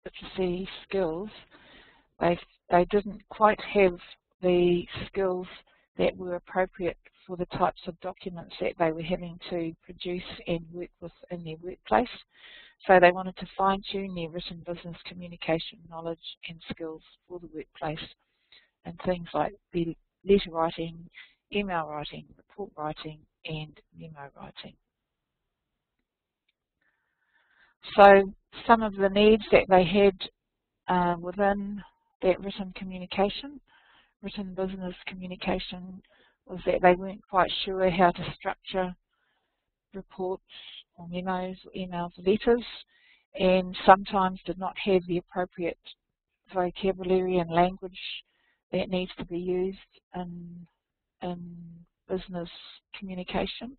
literacy skills, they didn't quite have the skills that were appropriate for the types of documents that they were having to produce and work with in their workplace. So they wanted to fine-tune their written business communication knowledge and skills for the workplace, and things like the letter writing, email writing, report writing, and memo writing. So some of the needs that they had within that written business communication, was that they weren't quite sure how to structure reports or memos or emails or letters, and sometimes did not have the appropriate vocabulary and language that needs to be used in business communication.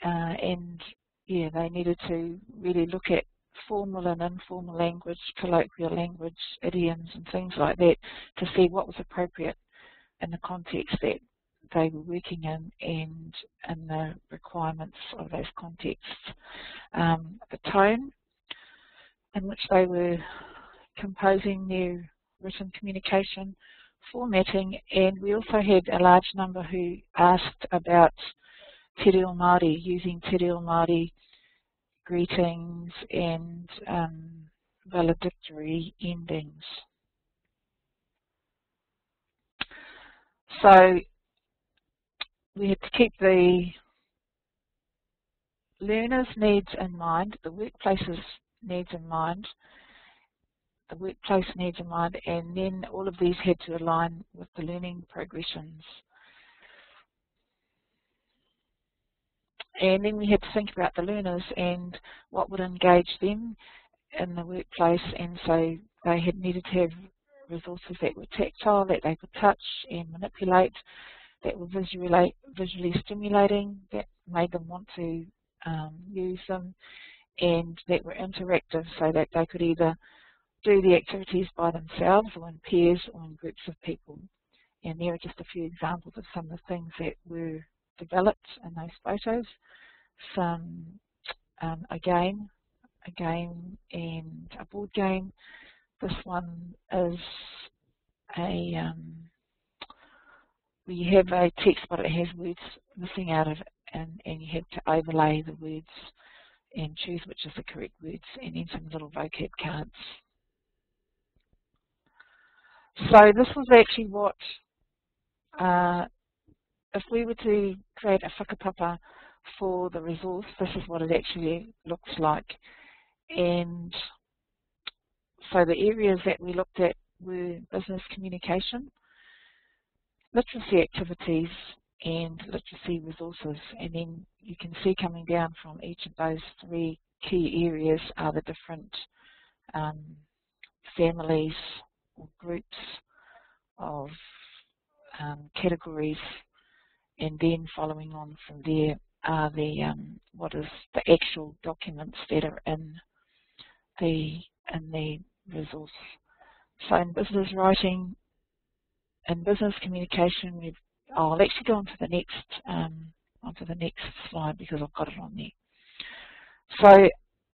And yeah, they needed to really look at formal and informal language, colloquial language, idioms and things like that to see what was appropriate in the context that they were working in and the requirements of those contexts. The tone in which they were composing their written communication, formatting, and we also had a large number who asked about te reo Māori, using te reo Māori greetings and valedictory endings. So we had to keep the learners' needs in mind, the workplace's needs in mind, and then all of these had to align with the learning progressions. And then we had to think about the learners and what would engage them in the workplace, and so they had needed to have resources that were tactile, that they could touch and manipulate, that were visually stimulating, that made them want to use them, and that were interactive, so that they could either do the activities by themselves or in pairs or in groups of people. And there are just a few examples of some of the things that were developed in those photos. Some a game and a board game. This one is a where you have a text but it has words missing out of it, and you have to overlay the words and choose which is the correct words, and then some little vocab cards. So this was actually what, if we were to create a whakapapa for the resource, this is what it actually looks like. And so the areas that we looked at were business communication, literacy activities, and literacy resources. And then you can see coming down from each of those three key areas are the different families or groups of categories, and then following on from there are the what is the actual documents that are in the resource. So in business writing and business communication, I'll actually go on to the next slide because I've got it on there. So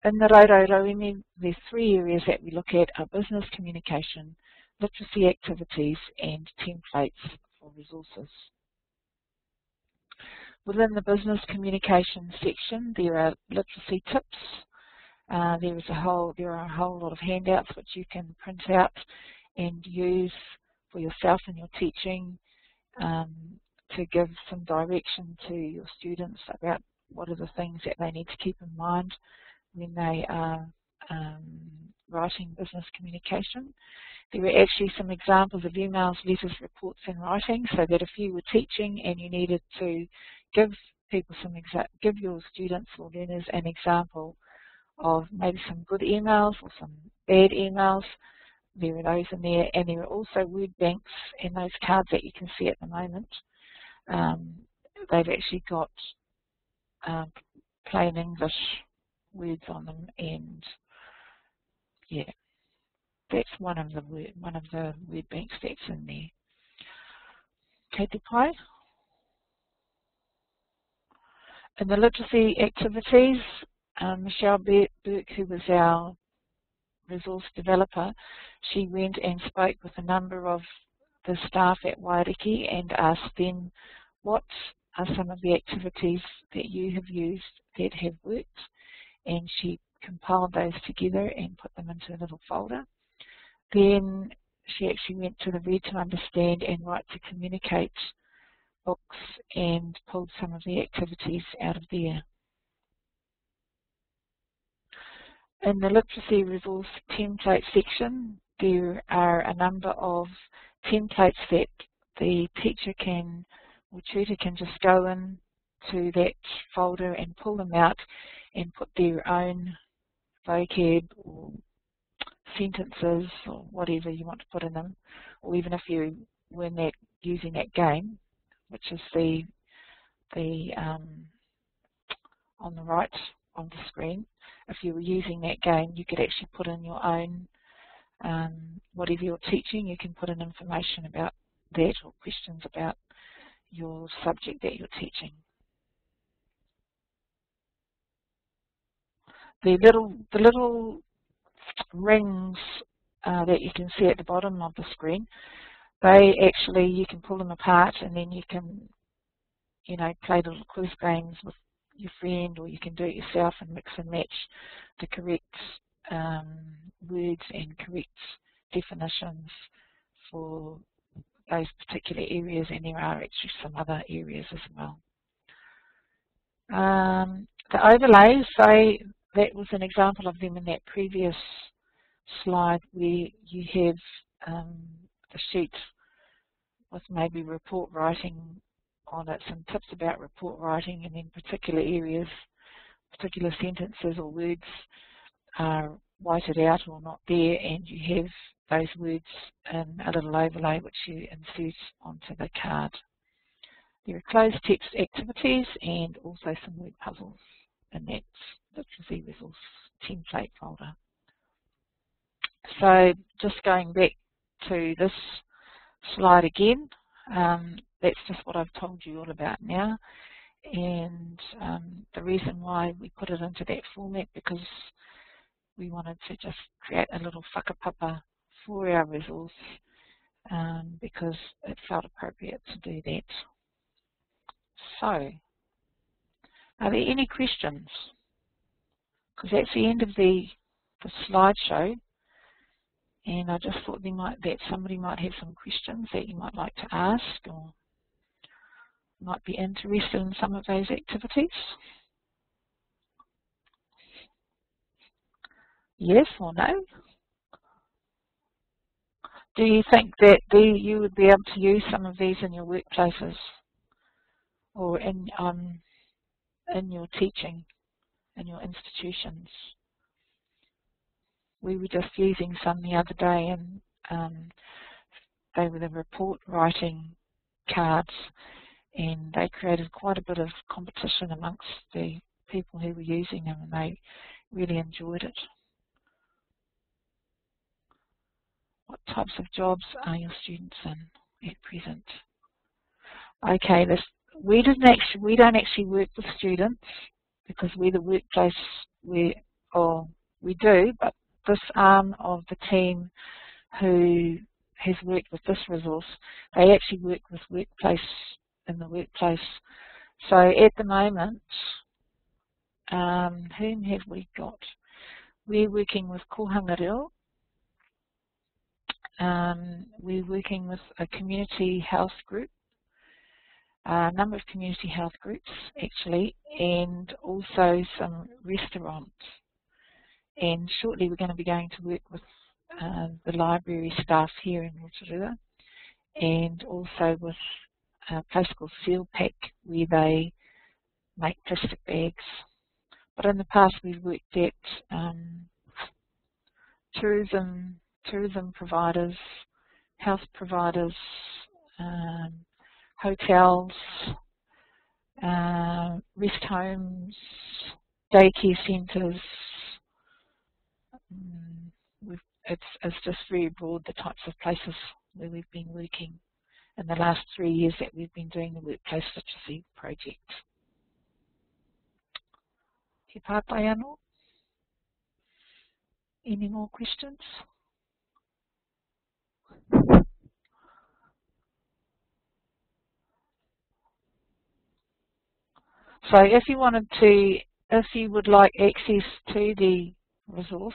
in the Raurauroimi, there's three areas that we look at: are business communication, literacy activities, and templates for resources. Within the business communication section, there are literacy tips. There are a whole lot of handouts which you can print out and use for yourself in your teaching to give some direction to your students about what are the things that they need to keep in mind when they are writing business communication. There were actually some examples of emails, letters, reports, and writing, so that if you were teaching and you needed to give your students or learners an example of maybe some good emails or some bad emails, there are those in there. And there are also word banks in those cards that you can see at the moment. They've actually got plain English words on them, and yeah, that's one of the word banks that's in there. Kei te pai. In the literacy activities, Michelle Burke, who was our resource developer, she went and spoke with a number of the staff at Waiariki and asked them what are some of the activities that you have used that have worked, and she compiled those together and put them into a little folder. Then she actually went to the Read to Understand and Write to Communicate books and pulled some of the activities out of there. In the literacy resource template section, there are a number of templates that the teacher can or tutor can just go in to that folder and pull them out and put their own vocab or sentences or whatever you want to put in them, or even if you were using that game, which is the on the right of the screen. If you were using that game, you could actually put in your own whatever you're teaching. You can put in information about that or questions about your subject that you're teaching. The little rings that you can see at the bottom of the screen, they actually, you can pull them apart and then you can, you know, play little quiz games with your friend, or you can do it yourself and mix and match the correct words and correct definitions for those particular areas, and there are actually some other areas as well. The overlays, that was an example of them in that previous slide where you have the sheet with maybe report writing on it, some tips about report writing, and then particular areas, particular sentences or words are whited out or not there, and you have those words in a little overlay which you insert onto the card. There are closed text activities and also some word puzzles in that literacy resource template folder. So just going back to this slide again, that's just what I've told you all about now, and the reason why we put it into that format, because we wanted to just create a little whakapapa for our resource, because it felt appropriate to do that. So, are there any questions? Because that's the end of the slideshow, and I just thought that somebody might have some questions that you might like to ask, or might be interested in some of those activities. Yes or no? Do you think that you would be able to use some of these in your workplaces or in your teaching, in your institutions? We were just using some the other day, and they were the report writing cards, and they created quite a bit of competition amongst the people who were using them, and they really enjoyed it. What types of jobs are your students in at present? Okay, we don't actually work with students because we're the workplace we do, but this arm of the team who has worked with this resource, they actually work with in the workplace. So at the moment, whom have we got? We're working with Kohanga Reo. We're working with a community health group, a number of community health groups actually, and also some restaurants. And shortly we're going to be going to work with the library staff here in Rotorua, and also with a place called Seal Pack, where they make plastic bags. But in the past we've worked at tourism providers, health providers, hotels, rest homes, daycare centres. It's just very broad, the types of places where we've been working in the last 3 years that we've been doing the Workplace Literacy project. He pātai anō? Any more questions? So if you wanted to, if you would like access to the resource,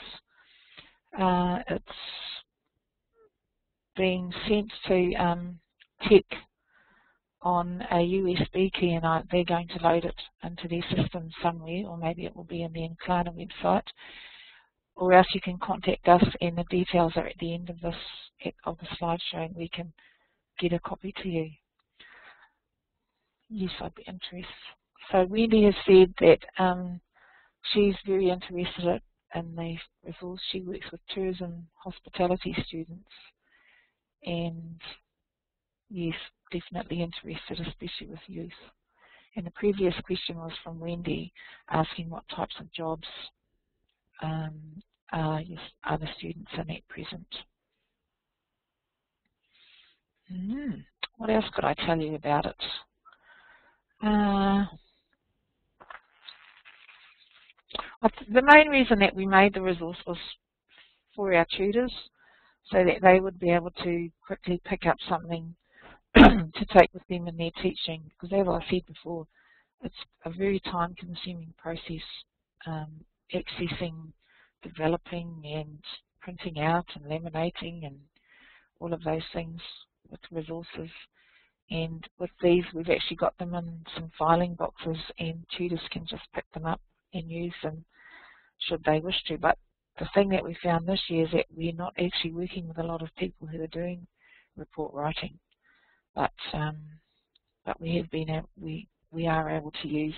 it's being sent to Tech on a USB key, and they're going to load it into their system somewhere, or maybe it will be in the Inclana website, or else you can contact us, and the details are at the end of this of the slideshow, and we can get a copy to you. Yes, I'd be interested. So Wendy has said that she's very interested in the resource. She works with tourism hospitality students, and yes, definitely interested, especially with youth. And the previous question was from Wendy, asking what types of jobs are the students in at present. What else could I tell you about it? The main reason that we made the resource was for our tutors, so that they would be able to quickly pick up something to take with them in their teaching, because as I said before, it's a very time-consuming process, accessing, developing and printing out and laminating and all of those things with resources. And with these, we've actually got them in some filing boxes, and tutors can just pick them up and use them should they wish to. But the thing that we found this year is that we're not actually working with a lot of people who are doing report writing, but we have been we are able to use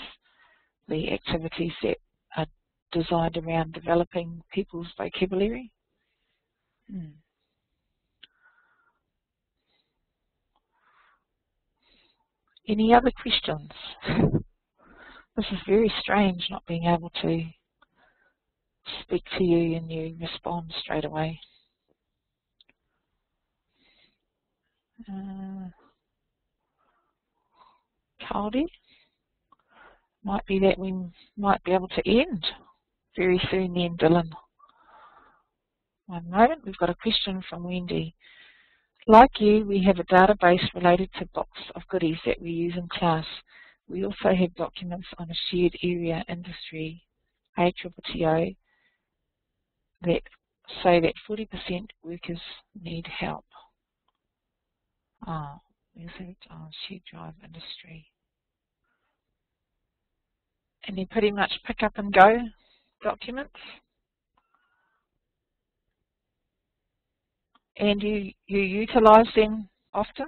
the activities that are designed around developing people's vocabulary. Any other questions? This is very strange, not being able to speak to you and you respond straight away. Caldy, might be that we might be able to end very soon then, Dylan. One moment, we've got a question from Wendy. Like you, we have a database related to box of goodies that we use in class. We also have documents on a shared area industry, ATTO, that say that 40% workers need help. Where's it? Shared drive industry. And they're pretty much pick up and go documents. And you utilise them often?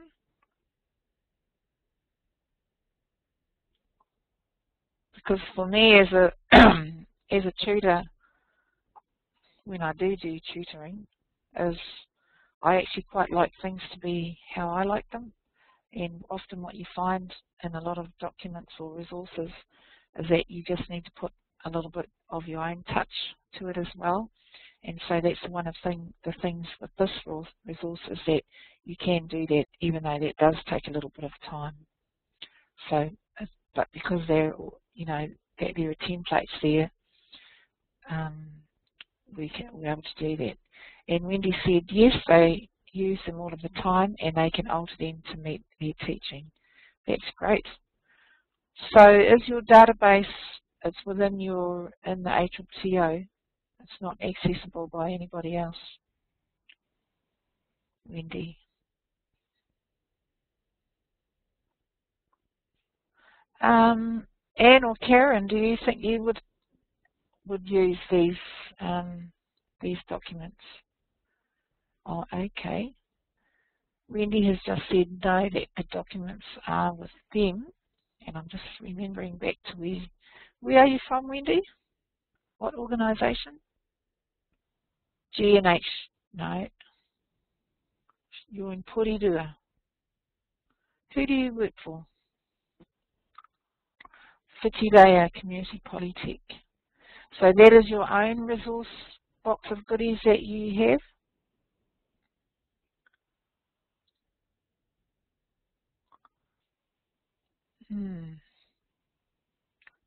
Because for me as a as a tutor, when I do tutoring, is I actually quite like things to be how I like them. And often what you find in a lot of documents or resources is that you just need to put a little bit of your own touch to it as well. And so that's one of the things with this resource is that you can do that, even though that does take a little bit of time. So, but because there are templates there, we're able to do that. And Wendy said, yes, they use them all of the time and they can alter them to meet their teaching. That's great. So is your database, it's within in the ATTO, it's not accessible by anybody else? Wendy. Anne or Karen, do you think you would use these documents? Oh, okay. Wendy has just said no, that the documents are with them, and I'm just remembering back to where are you from, Wendy? What organisation? G&H. No. You're in Porirua. Who do you work for? Whitireia Community Polytech. So that is your own resource box of goodies that you have?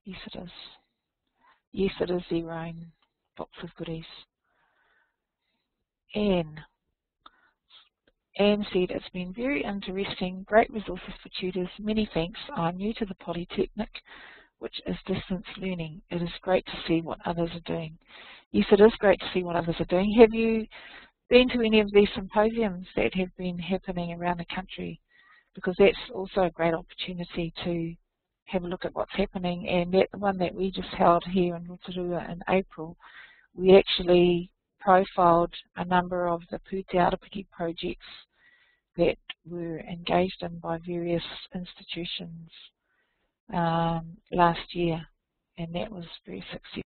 Yes, it is. Yes, it is their own box of goodies. Anne. Anne said, it's been very interesting, great resources for tutors. Many thanks. I'm new to the Polytechnic, which is distance learning. It is great to see what others are doing. Yes, it is great to see what others are doing. Have you been to any of these symposiums that have been happening around the country? Because that's also a great opportunity to have a look at what's happening. And that the one that we just held here in Rotorua in April, we actually profiled a number of the Waiariki projects that were engaged in by various institutions last year, and that was very successful.